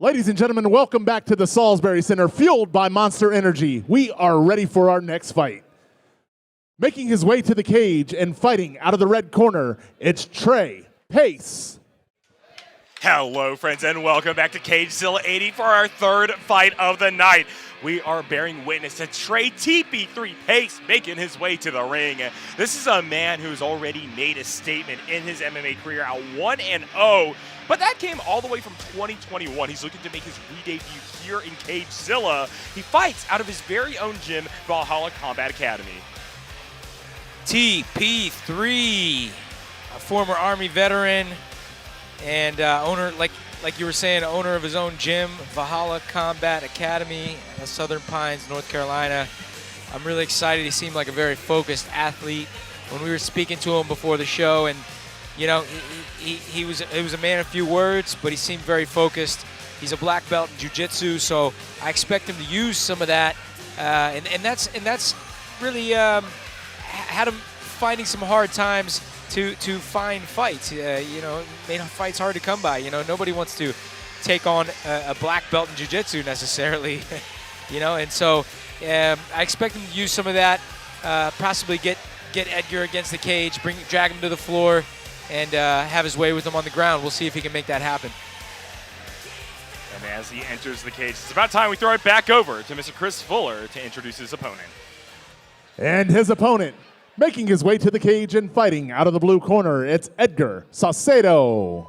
Ladies and gentlemen, welcome back to the Salisbury Center, fueled by Monster Energy. We are ready for our next fight. Making his way to the cage and fighting out of the red corner, it's Trey Pace. Hello, friends, and welcome back to CageZilla 80 for our third fight of the night. We are bearing witness to Trey TP3 Pace making his way to the ring. This is a man who's already made a statement in his MMA career at 1-0, but that came all the way from 2021. He's looking to make his re-debut here in CageZilla. He fights out of his very own gym, Valhalla Combat Academy. TP3, a former Army veteran and owner, like you were saying, owner of his own gym, Valhalla Combat Academy, Southern Pines, North Carolina. I'm really excited. He seemed like a very focused athlete when we were speaking to him before the show, and you know, he was a man of few words, but he seemed very focused. He's a black belt in jiu-jitsu, so I expect him to use some of that, and that's really had him finding some hard times to find fights. You know, made fights hard to come by. You know, nobody wants to take on a black belt in jiu-jitsu necessarily. You know, and so I expect him to use some of that, possibly get Edgar against the cage, drag him to the floor, and have his way with him on the ground. We'll see if he can make that happen. And as he enters the cage, it's about time we throw it back over to Mr. Chris Fuller to introduce his opponent. And his opponent, making his way to the cage and fighting out of the blue corner, it's Edgar Saucedo.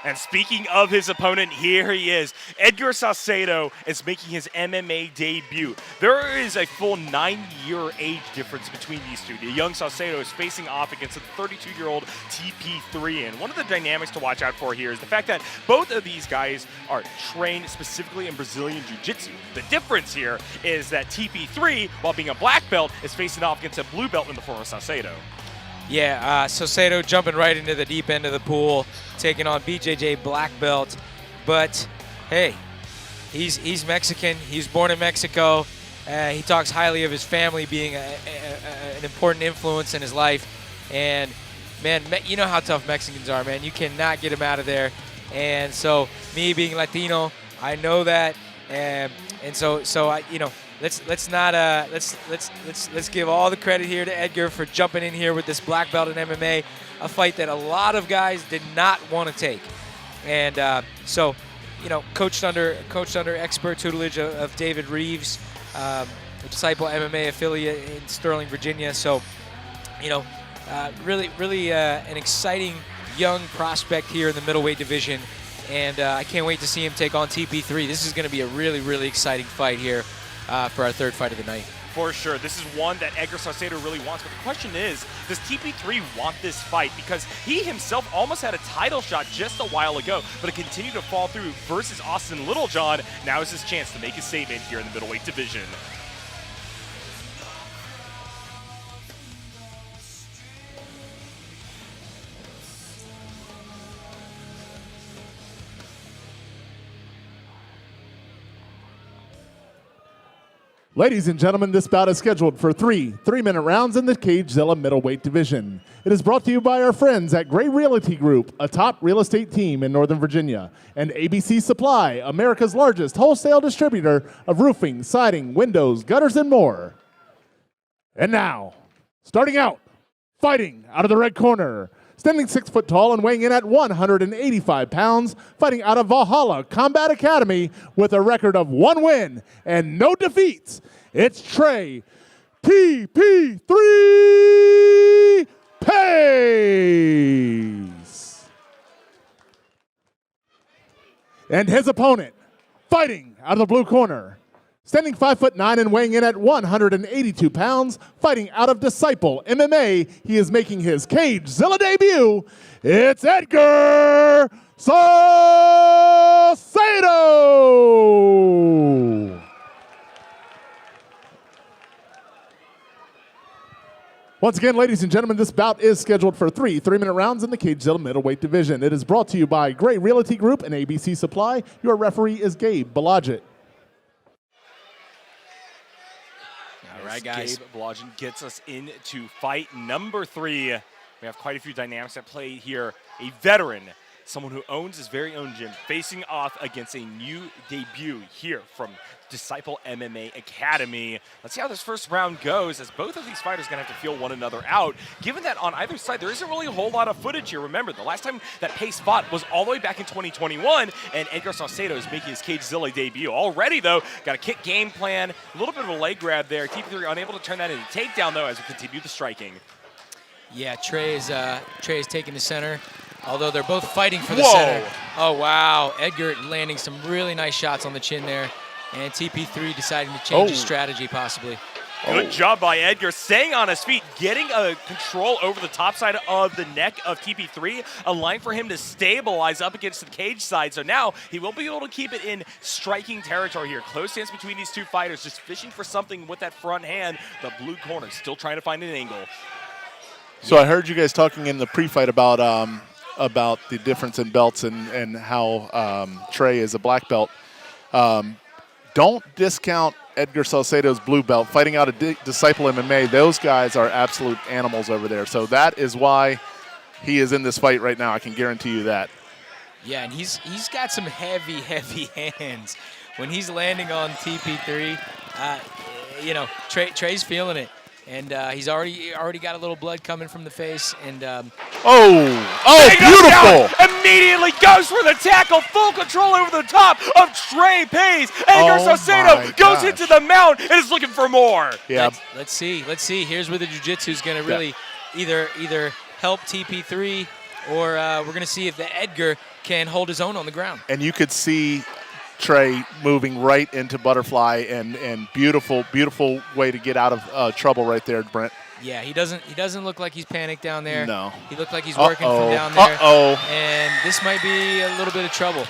And speaking of his opponent, here he is. Edgar Saucedo is making his MMA debut. There is a full 9-year age difference between these two. The young Saucedo is facing off against a 32-year-old TP3. And one of the dynamics to watch out for here is the fact that both of these guys are trained specifically in Brazilian Jiu-Jitsu. The difference here is that TP3, while being a black belt, is facing off against a blue belt in the form of Saucedo. Yeah, Saucedo jumping right into the deep end of the pool, taking on BJJ black belt. But hey, he's Mexican. He was born in Mexico. He talks highly of his family being an important influence in his life. And man, you know how tough Mexicans are, man. You cannot get them out of there. And so me being Latino, I know that. And so I, you know. Let's give all the credit here to Edgar for jumping in here with this black belt in MMA, a fight that a lot of guys did not want to take, and so, you know, coached under expert tutelage of David Reeves, a Disciple MMA affiliate in Sterling, Virginia. So, you know, really an exciting young prospect here in the middleweight division, and I can't wait to see him take on TP3. This is going to be a really exciting fight here. For our third fight of the night. For sure. This is one that Edgar Saucedo really wants. But the question is, does TP3 want this fight? Because he himself almost had a title shot just a while ago, but it continued to fall through versus Austin Littlejohn. Now is his chance to make his statement here in the middleweight division. Ladies and gentlemen, this bout is scheduled for three-minute rounds in the CageZilla middleweight division. It is brought to you by our friends at Gray Realty Group, a top real estate team in Northern Virginia, and ABC Supply, America's largest wholesale distributor of roofing, siding, windows, gutters, and more. And now, starting out, fighting out of the red corner, standing 6 foot tall and weighing in at 185 pounds, fighting out of Valhalla Combat Academy with a record of 1 win and no defeats, it's Trey TP3 Pace. And his opponent, fighting out of the blue corner, standing 5'9" and weighing in at 182 pounds, fighting out of Disciple MMA, he is making his CageZilla debut. It's Edgar Saucedo. Once again, ladies and gentlemen, this bout is scheduled for three-minute rounds in the CageZilla middleweight division. It is brought to you by Gray Realty Group and ABC Supply. Your referee is Gabe Balajit. All right, guys. Gabe Blodgett gets us into fight number 3. We have quite a few dynamics at play here. A veteran someone who owns his very own gym, facing off against a new debut here from Disciple MMA Academy. Let's see how this first round goes, as both of these fighters are going to have to feel one another out, given that on either side there isn't really a whole lot of footage here. Remember, the last time that Pace fought was all the way back in 2021, and Edgar Saucedo is making his CageZilla debut. Already, though, got a kick game plan, a little bit of a leg grab there. TP3 unable to turn that into a takedown, though, as we continue the striking. Yeah, Trey is taking the center, although they're both fighting for the center. Oh, wow. Edgar landing some really nice shots on the chin there, and TP3 deciding to change his strategy possibly. Good job by Edgar, staying on his feet, getting a control over the top side of the neck of TP3, allowing for him to stabilize up against the cage side. So now he will be able to keep it in striking territory here. Close stance between these two fighters, just fishing for something with that front hand. The blue corner still trying to find an angle. So I heard you guys talking in the pre-fight about the difference in belts and how Trey is a black belt. Don't discount Edgar Saucedo's blue belt. Fighting out of Disciple MMA, those guys are absolute animals over there. So that is why he is in this fight right now. I can guarantee you that. Yeah, and he's got some heavy hands. When he's landing on TP3, Trey's feeling it. And he's already got a little blood coming from the face. And beautiful! Immediately goes for the tackle, full control over the top of Trey Pace. Edgar Saucedo goes into the mount and is looking for more. Yeah. Let's see. Here's where the jiu-jitsu is going to really either help TP3 or we're going to see if the Edgar can hold his own on the ground. And you could see Trey moving right into butterfly, and beautiful way to get out of trouble right there, Brent. Yeah, he doesn't look like he's panicked down there. No. He looked like he's working from down there. Uh-oh. And this might be a little bit of trouble.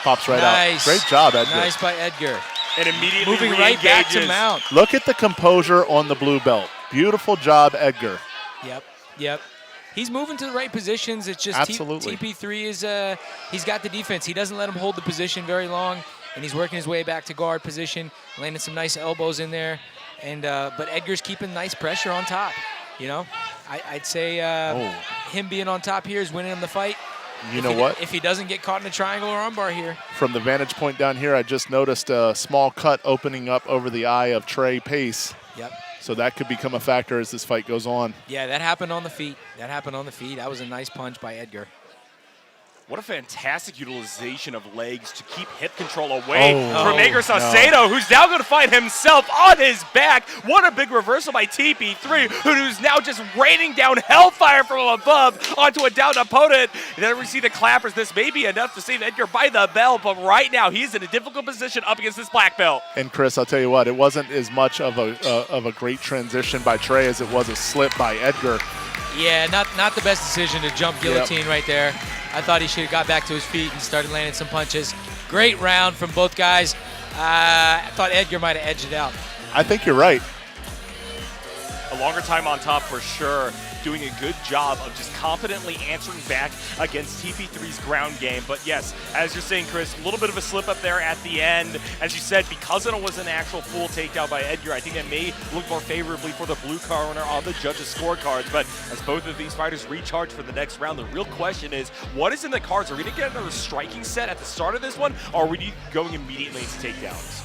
Pops right out. Great job, Edgar. Nice by Edgar. And immediately moving right back to mount. Look at the composure on the blue belt. Beautiful job, Edgar. Yep. He's moving to the right positions. It's just TP3 is he's got the defense. He doesn't let him hold the position very long, and he's working his way back to guard position, landing some nice elbows in there. And but Edgar's keeping nice pressure on top. I'd say him being on top here is winning him the fight. You know what? If he doesn't get caught in a triangle or armbar here. From the vantage point down here, I just noticed a small cut opening up over the eye of Trey Pace. Yep. So that could become a factor as this fight goes on. Yeah, that happened on the feet. That was a nice punch by Edgar. What a fantastic utilization of legs to keep hip control away from Edgar Saucedo, who's now going to find himself on his back. What a big reversal by TP3, who's now just raining down hellfire from above onto a downed opponent. And then we see the clappers. This may be enough to save Edgar by the belt, but right now he's in a difficult position up against this black belt. And Chris, I'll tell you what, it wasn't as much of a great transition by Trey as it was a slip by Edgar. Yeah, not the best decision to jump guillotine right there. I thought he should have got back to his feet and started landing some punches. Great round from both guys. I thought Edgar might have edged it out. I think you're right. A longer time on top for sure. Doing a good job of just confidently answering back against TP3's ground game. But yes, as you're saying, Chris, a little bit of a slip up there at the end. As you said, because it was an actual full takedown by Edgar, I think that may look more favorably for the blue corner on the judges' scorecards. But as both of these fighters recharge for the next round, the real question is, what is in the cards? Are we going to get another striking set at the start of this one, or are we going immediately into takedowns?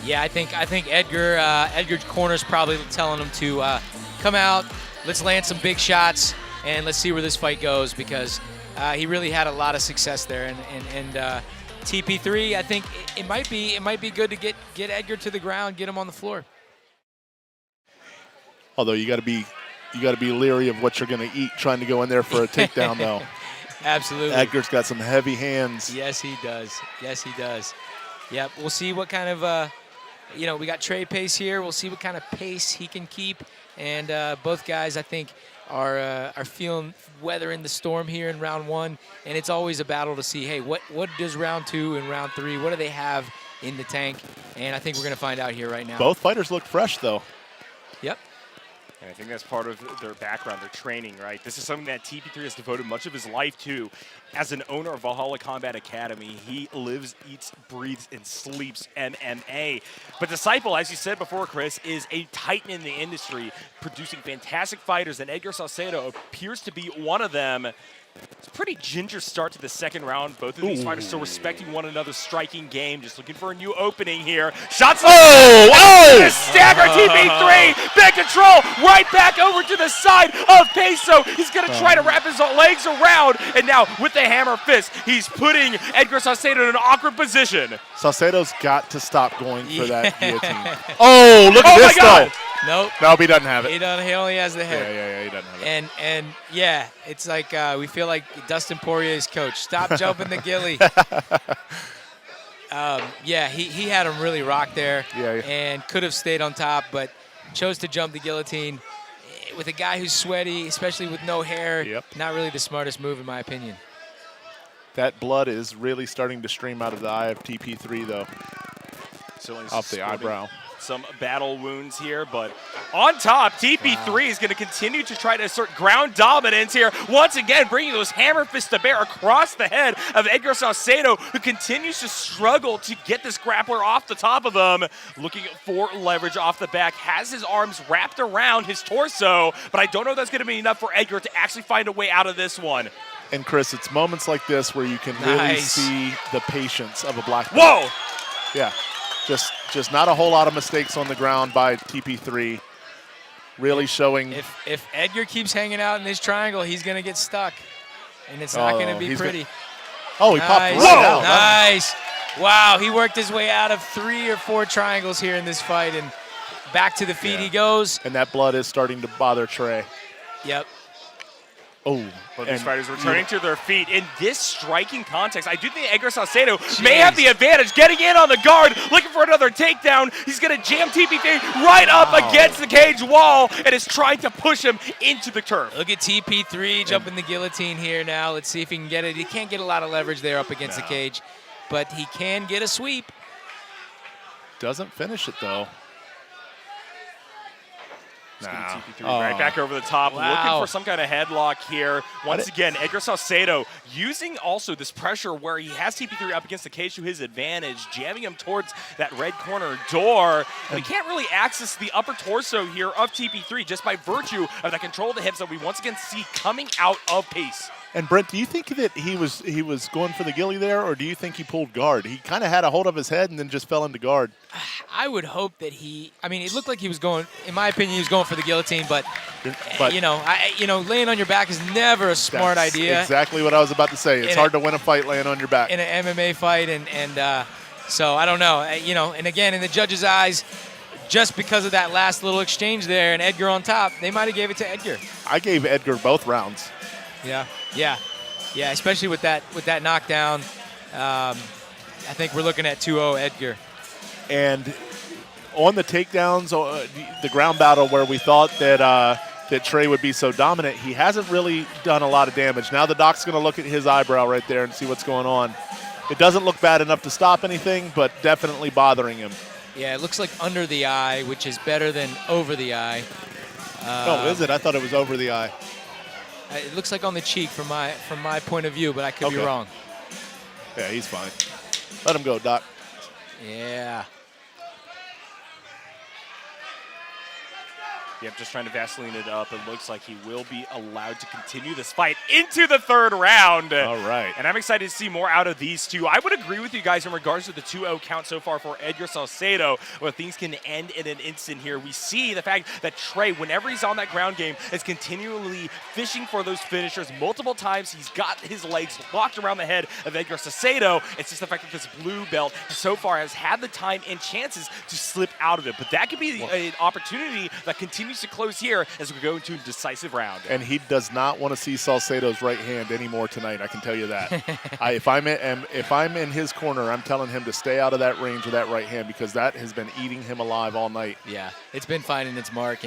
Yeah, I think Edgar's corner's probably telling him to come out. Let's land some big shots, and let's see where this fight goes, because he really had a lot of success there. And TP3, I think it might be good to get Edgar to the ground, get him on the floor. Although you got to be leery of what you're going to eat trying to go in there for a takedown, though. Absolutely. Edgar's got some heavy hands. Yes, he does. Yep. We'll see what kind of we got Trey Pace here. We'll see what kind of pace he can keep. And both guys, I think, are feeling weathering the storm here in round one. And it's always a battle to see, hey, what does round two and round three, what do they have in the tank? And I think we're going to find out here right now. Both fighters look fresh, though. Yep. And I think that's part of their background, their training, right? This is something that TP3 has devoted much of his life to. As an owner of Valhalla Combat Academy, he lives, eats, breathes, and sleeps MMA. But Disciple, as you said before, Chris, is a titan in the industry, producing fantastic fighters, and Edgar Saucedo appears to be one of them. It's a pretty ginger start to the second round. Both of these fighters still respecting one another's striking game. Just looking for a new opening here. Shots. Oh! Stagger TP3. Big control. Right back over to the side of Peso. He's going to try to wrap his legs around. And now with the hammer fist, he's putting Edgar Saucedo in an awkward position. Saucedo's got to stop going for that guillotine. Oh, look at this, though. Nope. Nope, he doesn't have it. He only has the head. Yeah, he doesn't have it. And yeah, it's like we feel like Dustin Poirier's coach. Stop jumping the ghillie. Yeah, he had him really rocked there. Yeah. And could have stayed on top, but chose to jump the guillotine. With a guy who's sweaty, especially with no hair, not really the smartest move in my opinion. That blood is really starting to stream out of the eye of TP3, though. So off the eyebrow. Some battle wounds here, but on top, TP3 is going to continue to try to assert ground dominance here. Once again, bringing those hammer fists to bear across the head of Edgar Saucedo, who continues to struggle to get this grappler off the top of him. Looking for leverage off the back, has his arms wrapped around his torso, but I don't know if that's going to be enough for Edgar to actually find a way out of this one. And Chris, it's moments like this where you can really see the patience of a black belt. Whoa! Yeah. Just not a whole lot of mistakes on the ground by TP3. Really showing. If Edgar keeps hanging out in this triangle, he's going to get stuck. And it's not going to be pretty. He popped right out. Nice. Wow, he worked his way out of 3 or 4 triangles here in this fight. And back to the feet he goes. And that blood is starting to bother Trey. Yep. Oh, but these fighters returning to their feet. In this striking context, I do think Edgar Saucedo may have the advantage. Getting in on the guard, looking for another takedown. He's going to jam TP3 right up against the cage wall and is trying to push him into the turf. Look at TP3 jumping the guillotine here now. Let's see if he can get it. He can't get a lot of leverage there up against the cage, but he can get a sweep. Doesn't finish it, though. TP3 right back over the top, looking for some kind of headlock here. Once again, Edgar Saucedo using also this pressure where he has TP3 up against the cage to his advantage, jamming him towards that red corner door. And we can't really access the upper torso here of TP3 just by virtue of that control of the hips that we once again see coming out of Pace. And Brent, do you think that he was going for the ghillie there, or do you think he pulled guard? He kind of had a hold of his head and then just fell into guard. I would hope that it looked like he was going, in my opinion, he was going for the guillotine, but laying on your back is never a smart idea. Exactly what I was about to say. It's hard to win a fight laying on your back. In an MMA fight, and so I don't know. And again, in the judge's eyes, just because of that last little exchange there and Edgar on top, they might have gave it to Edgar. I gave Edgar both rounds. Yeah, especially with that knockdown. I think we're looking at 2-0 Edgar. And on the takedowns, the ground battle where we thought that Trey would be so dominant, he hasn't really done a lot of damage. Now the doc's going to look at his eyebrow right there and see what's going on. It doesn't look bad enough to stop anything, but definitely bothering him. Yeah, it looks like under the eye, which is better than over the eye. Oh, is it? I thought it was over the eye. It looks like on the cheek from my point of view, but I could be wrong. Yeah, he's fine. Let him go, Doc. Yeah. Yep, just trying to Vaseline it up. It looks like he will be allowed to continue this fight into the third round. All right. And I'm excited to see more out of these two. I would agree with you guys in regards to the 2-0 count so far for Edgar Saucedo, where things can end in an instant here. We see the fact that Trey, whenever he's on that ground game, is continually fishing for those finishers. Multiple times he's got his legs locked around the head of Edgar Saucedo. It's just the fact that this blue belt so far has had the time and chances to slip out of it. But that could be an opportunity that continues to close here as we go into a decisive round. And he does not want to see Saucedo's right hand anymore tonight, I can tell you that. If I'm in his corner, I'm telling him to stay out of that range with that right hand because that has been eating him alive all night. Yeah, it's been finding its mark,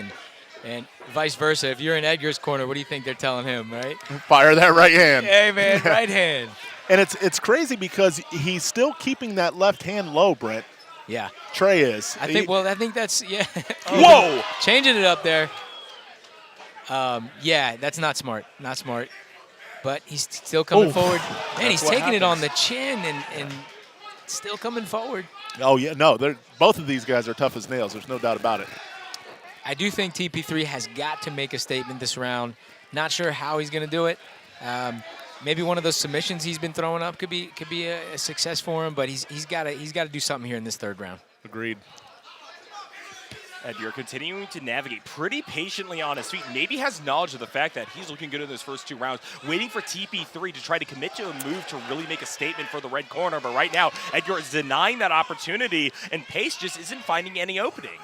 and vice versa. If you're in Edgar's corner, what do you think they're telling him, right? Fire that right hand. Hey, man, right hand. And it's crazy because he's still keeping that left hand low, Brent. Yeah. Trey is. I think that's, Whoa! Changing it up there. Yeah, that's not smart. Not smart. But he's still coming forward. Man, he's taking it on the chin and still coming forward. Oh, yeah. No, both of these guys are tough as nails. There's no doubt about it. I do think TP3 has got to make a statement this round. Not sure how he's going to do it. Maybe one of those submissions he's been throwing up could be a success for him, but he's got to do something here in this third round. Agreed. Edgar continuing to navigate pretty patiently on his feet. Maybe has knowledge of the fact that he's looking good in those first 2 rounds, waiting for TP3 to try to commit to a move to really make a statement for the red corner. But right now, Edgar is denying that opportunity, and Pace just isn't finding any opening.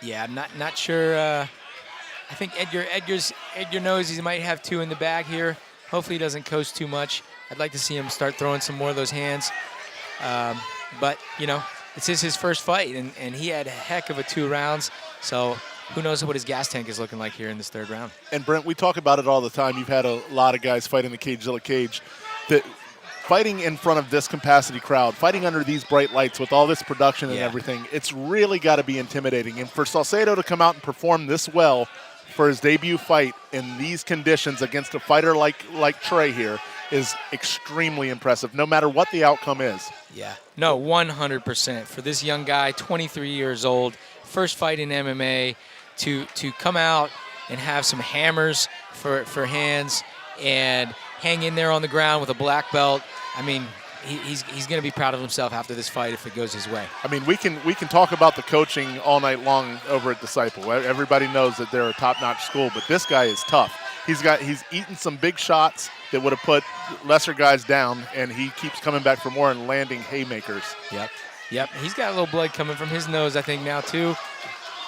Yeah, I'm not sure. I think Edgar knows he might have 2 in the bag here. Hopefully he doesn't coast too much. I'd like to see him start throwing some more of those hands. But, you know, this is his first fight, and he had a heck of a 2 rounds. So who knows what his gas tank is looking like here in this third round. And, Brent, we talk about it all the time. You've had a lot of guys fighting the CageZilla cage. That fighting in front of this capacity crowd, fighting under these bright lights with all this production and everything, it's really got to be intimidating. And for Saucedo to come out and perform this well for his debut fight in these conditions against a fighter like Trey here is extremely impressive, no matter what the outcome is. Yeah, no, 100%. For this young guy, 23 years old, first fight in MMA, to come out and have some hammers for hands and hang in there on the ground with a black belt. I mean, he's going to be proud of himself after this fight if it goes his way. I mean, we can talk about the coaching all night long over at Disciple. Everybody knows that they're a top-notch school, but this guy is tough. He's eaten some big shots that would have put lesser guys down, and he keeps coming back for more and landing haymakers. Yep. He's got a little blood coming from his nose, I think, now, too.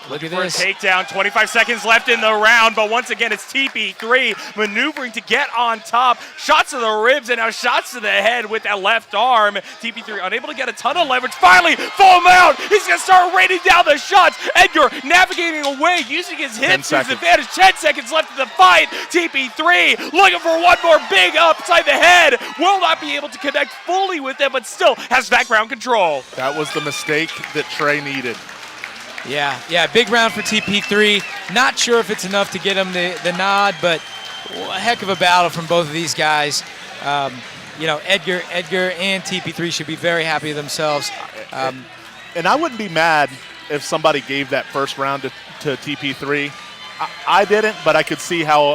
Look at this. For a takedown, 25 seconds left in the round, but once again, it's TP3 maneuvering to get on top. Shots to the ribs and now shots to the head with that left arm. TP3 unable to get a ton of leverage. Finally, full mount. He's going to start raining down the shots. Edgar navigating away, using his hips to his advantage. 10 seconds left in the fight. TP3 looking for one more big upside the head. Will not be able to connect fully with it, but still has background control. That was the mistake that Trey needed. Yeah, big round for TP3. Not sure if it's enough to get him the nod, but a heck of a battle from both of these guys. You know, Edgar and TP3 should be very happy with themselves. And I wouldn't be mad if somebody gave that first round to TP3. I didn't, but I could see how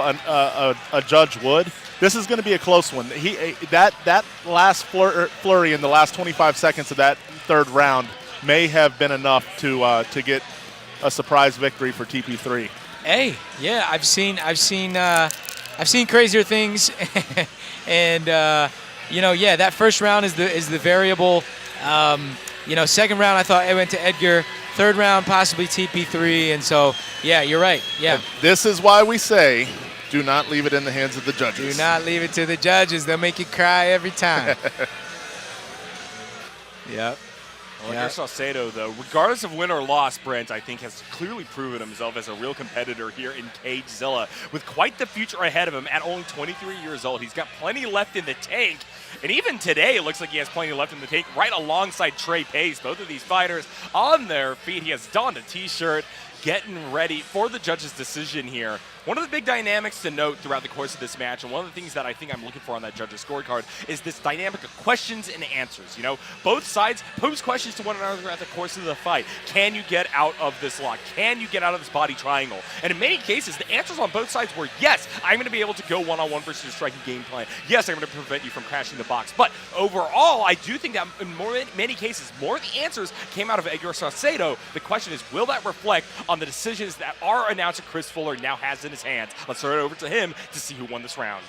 a judge would. This is going to be a close one. That last flurry in the last 25 seconds of that third round may have been enough to get a surprise victory for TP3. Hey, yeah, I've seen crazier things, and you know, yeah, that first round is the variable. You know, second round I thought it went to Edgar. Third round possibly TP3, and so yeah, you're right. Yeah, and this is why we say, do not leave it in the hands of the judges. Do not leave it to the judges. They'll make you cry every time. Yep. Edgar Saucedo, though, regardless of win or loss, Brent, I think, has clearly proven himself as a real competitor here in CageZilla, with quite the future ahead of him at only 23 years old. He's got plenty left in the tank, and even today, it looks like he has plenty left in the tank, right alongside Trey Pace. Both of these fighters on their feet. He has donned a T-shirt, getting ready for the judge's decision here. One of the big dynamics to note throughout the course of this match, and one of the things that I think I'm looking for on that judge's scorecard, is this dynamic of questions and answers. You know, both sides pose questions to one another throughout the course of the fight. Can you get out of this lock? Can you get out of this body triangle? And in many cases, the answers on both sides were, yes, I'm going to be able to go one-on-one versus your striking game plan. Yes, I'm going to prevent you from crashing the box. But overall, I do think that in many cases, more of the answers came out of Edgar Saucedo. The question is, will that reflect on the decisions that our announcer, Chris Fuller, now has in his hands? Let's throw it over to him to see who won this round.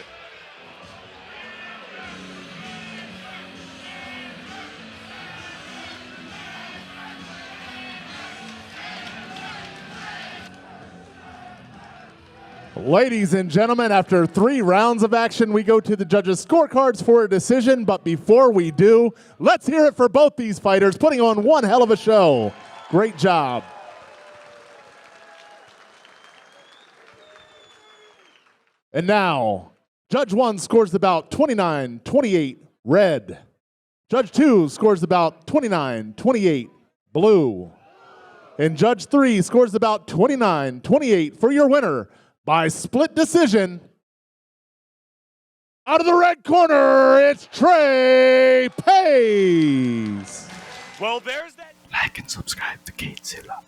Ladies and gentlemen, after 3 rounds of action, we go to the judges' scorecards for a decision. But before we do, let's hear it for both these fighters, putting on one hell of a show. Great job. And now, Judge 1 scores the bout 29-28, red. Judge 2 scores the bout 29-28, blue. And Judge 3 scores about 29-28 for your winner by split decision. Out of the red corner, it's Trey Pace. Well, there's that. Like and subscribe to CageZilla.